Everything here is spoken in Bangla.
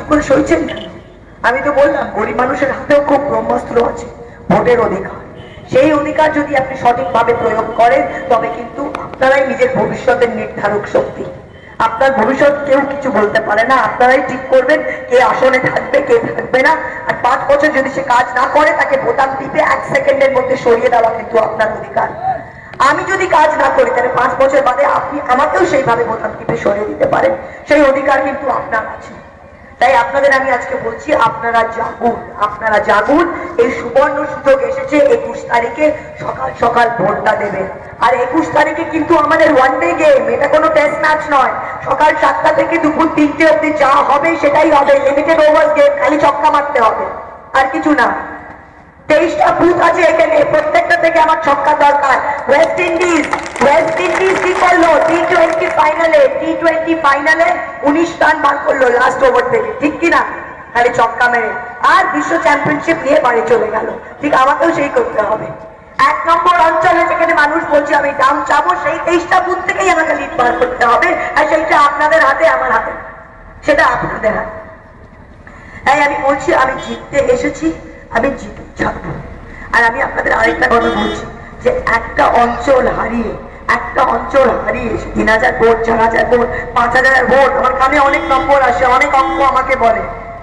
চুপ করে সইছেন কেন? আমি তো বললাম গরিব মানুষের হাতেও খুব ব্রহ্মাস্ত্র আছে, ভোটের অধিকার। সেই অধিকার যদি আপনি সঠিকভাবে প্রয়োগ করেন তবে কিন্তু আপনারাই নিজের ভবিষ্যতের নির্ধারক শক্তি। আপনার ভবিষ্যৎ কেউ কিছু বলতে পারে না, আপনারাই ঠিক করবেন কে আসনে থাকবে কে থাকবে না। আর 5 বছর যদি সে কাজ না করে তাকে বোতাম টিপে 1 সেকেন্ডের মধ্যে সরিয়ে দেওয়া কিন্তু আপনার অধিকার। আমি যদি কাজ না করি তাহলে 5 বছর বাদে আপনি আমাকেও সেইভাবে বোতাম টিপে সরিয়ে দিতে পারেন, সেই অধিকার কিন্তু আপনার আছে। তাই আপনাদের আমি আজকে বলছি আপনারা জাগুন, আপনারা জাগুন। এই সুবর্ণ সুযোগ এসেছে 21 তারিখে সকাল সকাল ভোটটা দেবেন। আর 21 তারিখে কিন্তু আমাদের ওয়ানডে গেম, এটা কোনো টেস্ট ম্যাচ নয়। সকাল 7টা থেকে দুপুর 3টে অবধি যা হবে সেটাই হবে, লিমিটেড ওভার গেম, খালি ছক্কা মারতে হবে আর কিছু না। 23টা বুথ আছে এখানে, প্রত্যেকটা থেকে আমার ছক্কা দরকার। ওয়েস্ট ইন্ডিজ কি করলো টি20 ফাইনালে 19 রান বার করলো লাস্ট ওভার থেকে, ঠিক কিনা? খালি ছক্কা মেরে, আর বিশ্ব চ্যাম্পিয়নশিপ নিয়ে বাড়ি চলে গেল। ঠিক আমাকেও সেই করতে হবে। 1 নম্বর অঞ্চলে যেখানে মানুষ বলছে আমি দাম চাবো, সেই 23টা বুথ থেকেই আমাকে লিড বার করতে হবে। আর সেইটা আপনাদের হাতে, আমার হাতে, সেটা আপনাদের হাতে। তাই আমি বলছি আমি জিততে এসেছি, আমি জিতে ছাড়বো। আর আমি আপনাদের আরেকটা কথা বলছি যে একটা অঞ্চল হারিয়ে 3000 ভোট, 4000 ভোট, 5000 ভোট, আমার কানে অনেক নম্বর আসে, অনেক অঙ্ক আমাকে বলে।